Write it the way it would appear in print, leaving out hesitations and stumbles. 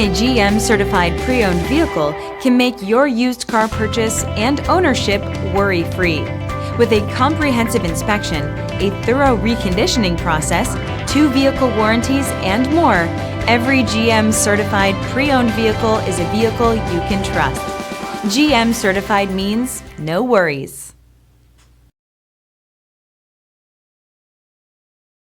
a GM certified pre-owned vehicle can make your used car purchase and ownership worry-free. With a comprehensive inspection, a thorough reconditioning process, 2 vehicle warranties, and more, every GM certified pre-owned vehicle is a vehicle you can trust. GM certified means no worries.